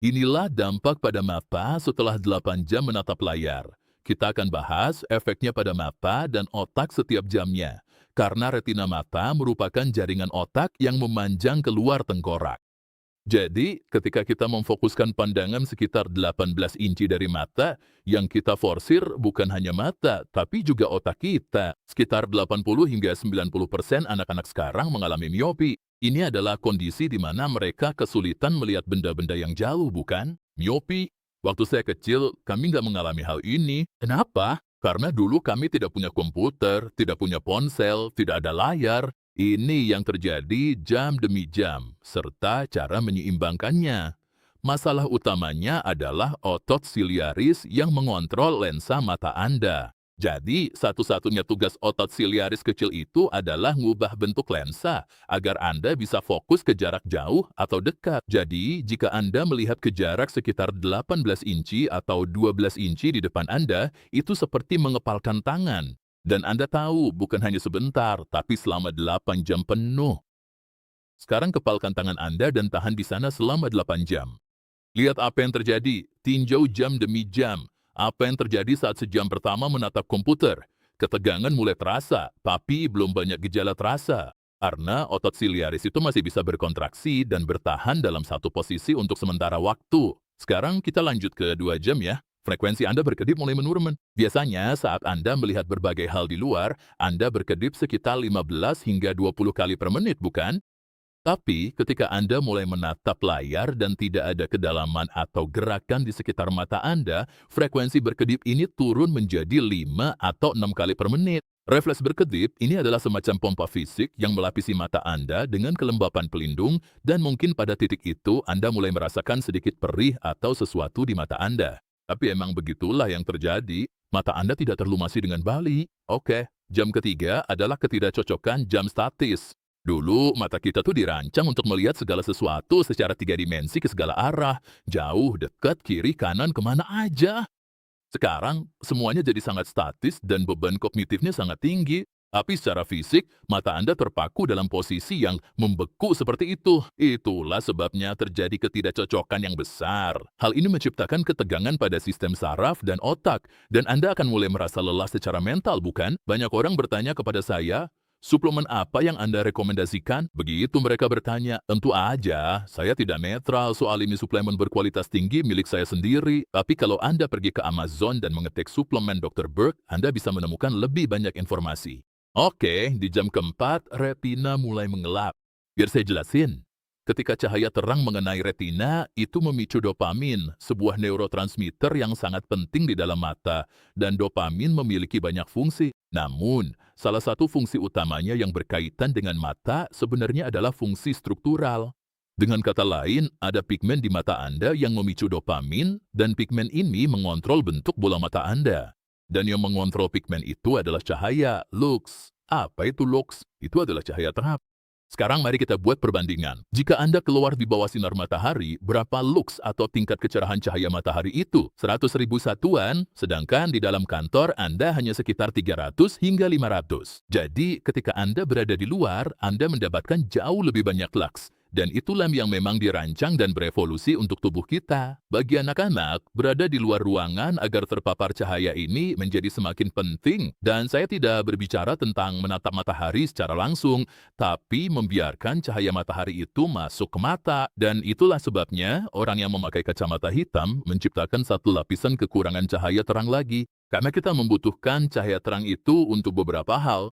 Inilah dampak pada mata setelah 8 jam menatap layar. Kita akan bahas efeknya pada mata dan otak setiap jamnya. Karena retina mata merupakan jaringan otak yang memanjang keluar tengkorak. Jadi, ketika kita memfokuskan pandangan sekitar 18 inci dari mata, yang kita forsir bukan hanya mata, tapi juga otak kita. Sekitar 80 hingga 90% anak-anak sekarang mengalami miopi. Ini adalah kondisi di mana mereka kesulitan melihat benda-benda yang jauh, bukan? Miopi. Waktu saya kecil, kami nggak mengalami hal ini. Kenapa? Karena dulu kami tidak punya komputer, tidak punya ponsel, tidak ada layar. Ini yang terjadi jam demi jam, serta cara menyeimbangkannya. Masalah utamanya adalah otot siliaris yang mengontrol lensa mata Anda. Jadi, satu-satunya tugas otot siliaris kecil itu adalah ngubah bentuk lensa agar Anda bisa fokus ke jarak jauh atau dekat. Jadi, jika Anda melihat ke jarak sekitar 18 inci atau 12 inci di depan Anda, itu seperti mengepalkan tangan. Dan Anda tahu, bukan hanya sebentar, tapi selama 8 jam penuh. Sekarang kepalkan tangan Anda dan tahan di sana selama 8 jam. Lihat apa yang terjadi, tinjau jam demi jam. Apa yang terjadi saat sejam pertama menatap komputer? Ketegangan mulai terasa, tapi belum banyak gejala terasa. Karena otot siliaris itu masih bisa berkontraksi dan bertahan dalam satu posisi untuk sementara waktu. Sekarang kita lanjut ke 2 jam ya. Frekuensi Anda berkedip mulai menurun. Biasanya saat Anda melihat berbagai hal di luar, Anda berkedip sekitar 15 hingga 20 kali per menit, bukan? Tapi ketika Anda mulai menatap layar dan tidak ada kedalaman atau gerakan di sekitar mata Anda, frekuensi berkedip ini turun menjadi 5 atau 6 kali per menit. Refleks berkedip ini adalah semacam pompa fisik yang melapisi mata Anda dengan kelembapan pelindung dan mungkin pada titik itu Anda mulai merasakan sedikit perih atau sesuatu di mata Anda. Tapi emang begitulah yang terjadi, mata Anda tidak terlumasi dengan balik. Oke, jam ketiga adalah ketidakcocokan jam statis. Dulu, mata kita tuh dirancang untuk melihat segala sesuatu secara 3 dimensi ke segala arah. Jauh, dekat, kiri, kanan, kemana aja. Sekarang, semuanya jadi sangat statis dan beban kognitifnya sangat tinggi. Tapi secara fisik, mata Anda terpaku dalam posisi yang membeku seperti itu. Itulah sebabnya terjadi ketidakcocokan yang besar. Hal ini menciptakan ketegangan pada sistem saraf dan otak. Dan Anda akan mulai merasa lelah secara mental, bukan? Banyak orang bertanya kepada saya, suplemen apa yang Anda rekomendasikan? Begitu mereka bertanya, tentu aja, saya tidak netral soal ini suplemen berkualitas tinggi milik saya sendiri. Tapi kalau Anda pergi ke Amazon dan mengetik suplemen Dr. Berg, Anda bisa menemukan lebih banyak informasi. Oke, di jam keempat, retina mulai mengelap. Biar saya jelasin. Ketika cahaya terang mengenai retina, itu memicu dopamin, sebuah neurotransmitter yang sangat penting di dalam mata, dan dopamin memiliki banyak fungsi. Namun, salah satu fungsi utamanya yang berkaitan dengan mata sebenarnya adalah fungsi struktural. Dengan kata lain, ada pigmen di mata Anda yang memicu dopamin, dan pigmen ini mengontrol bentuk bola mata Anda. Dan yang mengontrol pigmen itu adalah cahaya, lux. Apa itu lux? Itu adalah cahaya terang. Sekarang mari kita buat perbandingan. Jika Anda keluar di bawah sinar matahari, berapa lux atau tingkat kecerahan cahaya matahari itu? 100.000 satuan, sedangkan di dalam kantor Anda hanya sekitar 300 hingga 500. Jadi, ketika Anda berada di luar, Anda mendapatkan jauh lebih banyak lux. Dan itulah yang memang dirancang dan berevolusi untuk tubuh kita. Bagi anak-anak, berada di luar ruangan agar terpapar cahaya ini menjadi semakin penting. Dan saya tidak berbicara tentang menatap matahari secara langsung, tapi membiarkan cahaya matahari itu masuk ke mata. Dan itulah sebabnya orang yang memakai kacamata hitam menciptakan satu lapisan kekurangan cahaya terang lagi. Karena kita membutuhkan cahaya terang itu untuk beberapa hal.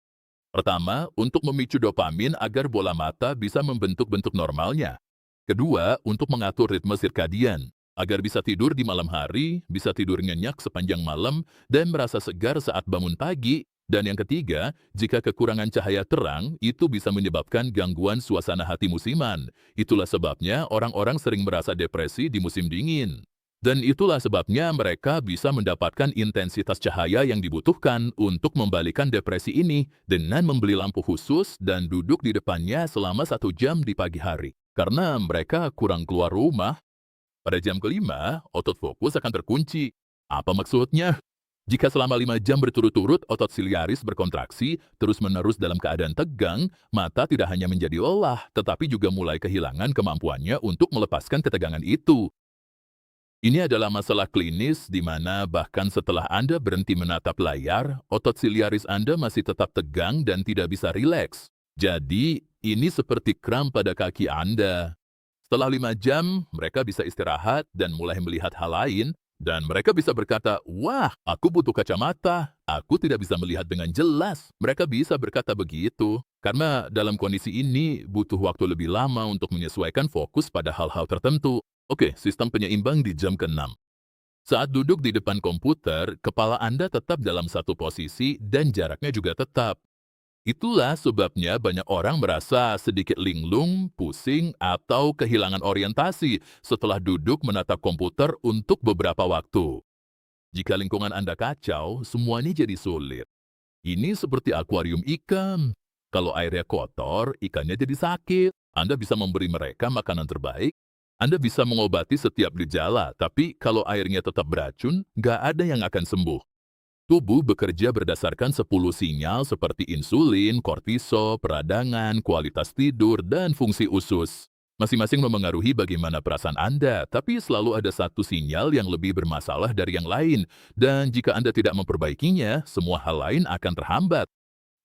Pertama, untuk memicu dopamin agar bola mata bisa membentuk bentuk normalnya. Kedua, untuk mengatur ritme sirkadian, agar bisa tidur di malam hari, bisa tidur nyenyak sepanjang malam, dan merasa segar saat bangun pagi. Dan yang ketiga, jika kekurangan cahaya terang, itu bisa menyebabkan gangguan suasana hati musiman. Itulah sebabnya orang-orang sering merasa depresi di musim dingin. Dan itulah sebabnya mereka bisa mendapatkan intensitas cahaya yang dibutuhkan untuk membalikan depresi ini dengan membeli lampu khusus dan duduk di depannya selama 1 jam di pagi hari. Karena mereka kurang keluar rumah. Pada jam kelima, otot fokus akan terkunci. Apa maksudnya? Jika selama 5 jam berturut-turut otot siliaris berkontraksi terus-menerus dalam keadaan tegang, mata tidak hanya menjadi lelah, tetapi juga mulai kehilangan kemampuannya untuk melepaskan ketegangan itu. Ini adalah masalah klinis di mana bahkan setelah Anda berhenti menatap layar, otot siliaris Anda masih tetap tegang dan tidak bisa rileks. Jadi, ini seperti kram pada kaki Anda. Setelah 5 jam, mereka bisa istirahat dan mulai melihat hal lain, dan mereka bisa berkata, "Wah, aku butuh kacamata. Aku tidak bisa melihat dengan jelas." Mereka bisa berkata begitu, karena dalam kondisi ini butuh waktu lebih lama untuk menyesuaikan fokus pada hal-hal tertentu. Oke, sistem penyeimbang di jam ke-6. Saat duduk di depan komputer, kepala Anda tetap dalam satu posisi dan jaraknya juga tetap. Itulah sebabnya banyak orang merasa sedikit linglung, pusing, atau kehilangan orientasi setelah duduk menatap komputer untuk beberapa waktu. Jika lingkungan Anda kacau, semuanya jadi sulit. Ini seperti akuarium ikan. Kalau airnya kotor, ikannya jadi sakit. Anda bisa memberi mereka makanan terbaik. Anda bisa mengobati setiap gejala, tapi kalau airnya tetap beracun, nggak ada yang akan sembuh. Tubuh bekerja berdasarkan 10 sinyal seperti insulin, kortisol, peradangan, kualitas tidur, dan fungsi usus. Masing-masing memengaruhi bagaimana perasaan Anda, tapi selalu ada satu sinyal yang lebih bermasalah dari yang lain. Dan jika Anda tidak memperbaikinya, semua hal lain akan terhambat.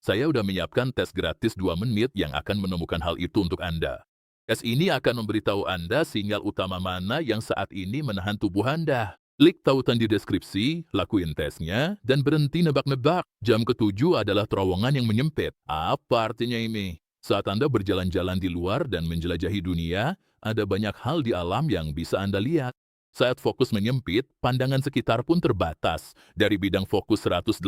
Saya sudah menyiapkan tes gratis 2 menit yang akan menemukan hal itu untuk Anda. Tes ini akan memberitahu Anda sinyal utama mana yang saat ini menahan tubuh Anda. Klik tautan di deskripsi, lakuin tesnya, dan berhenti nebak-nebak. Jam ke-7 adalah terowongan yang menyempit. Apa artinya ini? Saat Anda berjalan-jalan di luar dan menjelajahi dunia, ada banyak hal di alam yang bisa Anda lihat. Saat fokus menyempit, pandangan sekitar pun terbatas. Dari bidang fokus 180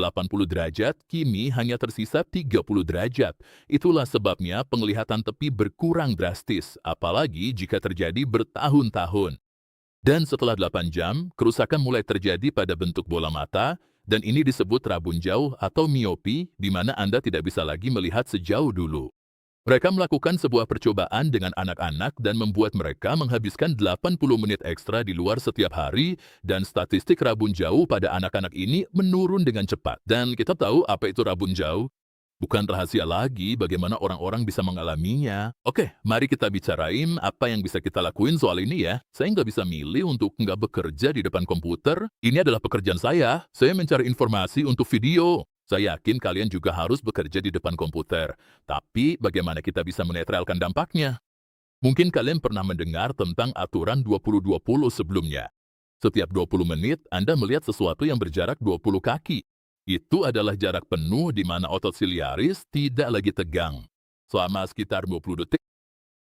derajat, kini hanya tersisa 30 derajat. Itulah sebabnya penglihatan tepi berkurang drastis, apalagi jika terjadi bertahun-tahun. Dan setelah 8 jam, kerusakan mulai terjadi pada bentuk bola mata, dan ini disebut rabun jauh atau miopi, di mana Anda tidak bisa lagi melihat sejauh dulu. Mereka melakukan sebuah percobaan dengan anak-anak dan membuat mereka menghabiskan 80 menit ekstra di luar setiap hari, dan statistik rabun jauh pada anak-anak ini menurun dengan cepat. Dan kita tahu apa itu rabun jauh? Bukan rahasia lagi bagaimana orang-orang bisa mengalaminya. Oke, mari kita bicarain apa yang bisa kita lakuin soal ini ya. Saya nggak bisa milih untuk nggak bekerja di depan komputer. Ini adalah pekerjaan saya. Saya mencari informasi untuk video. Saya yakin kalian juga harus bekerja di depan komputer. Tapi bagaimana kita bisa menetralkan dampaknya? Mungkin kalian pernah mendengar tentang aturan 20-20 sebelumnya. Setiap 20 menit, Anda melihat sesuatu yang berjarak 20 kaki. Itu adalah jarak penuh di mana otot siliaris tidak lagi tegang. Selama sekitar 20 detik.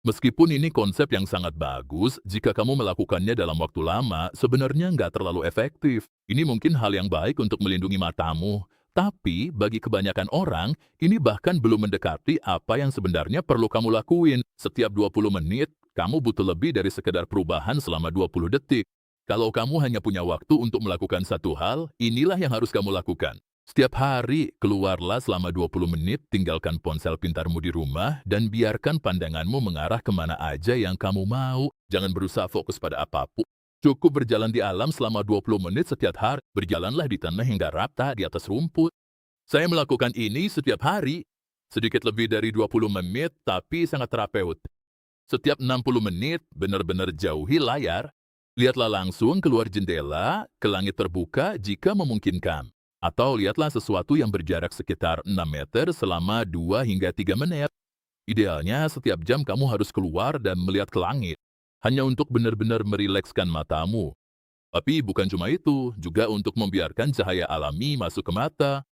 Meskipun ini konsep yang sangat bagus, jika kamu melakukannya dalam waktu lama, sebenarnya nggak terlalu efektif. Ini mungkin hal yang baik untuk melindungi matamu. Tapi, bagi kebanyakan orang, ini bahkan belum mendekati apa yang sebenarnya perlu kamu lakuin. Setiap 20 menit, kamu butuh lebih dari sekedar perubahan selama 20 detik. Kalau kamu hanya punya waktu untuk melakukan satu hal, inilah yang harus kamu lakukan. Setiap hari, keluarlah selama 20 menit, tinggalkan ponsel pintarmu di rumah, dan biarkan pandanganmu mengarah kemana aja yang kamu mau. Jangan berusaha fokus pada apapun. Cukup berjalan di alam selama 20 menit setiap hari. Berjalanlah di tanah yang gak rata di atas rumput. Saya melakukan ini setiap hari. Sedikit lebih dari 20 menit, tapi sangat terapeutik. Setiap 60 menit, benar-benar jauhi layar. Lihatlah langsung keluar jendela, ke langit terbuka jika memungkinkan. Atau lihatlah sesuatu yang berjarak sekitar 6 meter selama 2 hingga 3 menit. Idealnya setiap jam kamu harus keluar dan melihat ke langit. Hanya untuk benar-benar merilekskan matamu. Tapi bukan cuma itu, juga untuk membiarkan cahaya alami masuk ke mata.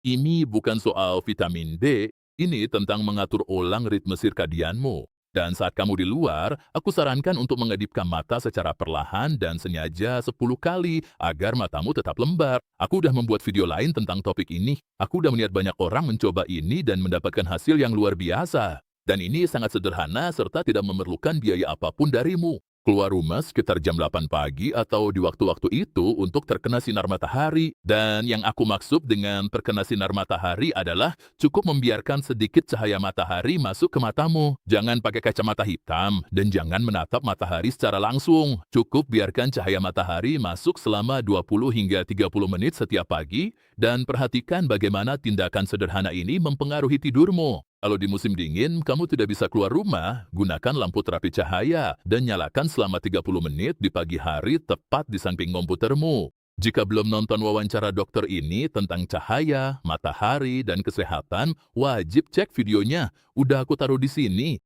Ini bukan soal vitamin D, ini tentang mengatur ulang ritme sirkadianmu. Dan saat kamu di luar, aku sarankan untuk mengedipkan mata secara perlahan dan sengaja 10 kali agar matamu tetap lembar. Aku udah membuat video lain tentang topik ini. Aku udah melihat banyak orang mencoba ini dan mendapatkan hasil yang luar biasa. Dan ini sangat sederhana serta tidak memerlukan biaya apapun darimu. Keluar rumah sekitar jam 8 pagi atau di waktu-waktu itu untuk terkena sinar matahari. Dan yang aku maksud dengan terkena sinar matahari adalah cukup membiarkan sedikit cahaya matahari masuk ke matamu. Jangan pakai kacamata hitam dan jangan menatap matahari secara langsung. Cukup biarkan cahaya matahari masuk selama 20 hingga 30 menit setiap pagi dan perhatikan bagaimana tindakan sederhana ini mempengaruhi tidurmu. Kalau di musim dingin, kamu tidak bisa keluar rumah, gunakan lampu terapi cahaya dan nyalakan selama 30 menit di pagi hari tepat di samping komputermu. Jika belum nonton wawancara dokter ini tentang cahaya, matahari, dan kesehatan, wajib cek videonya. Udah aku taruh di sini.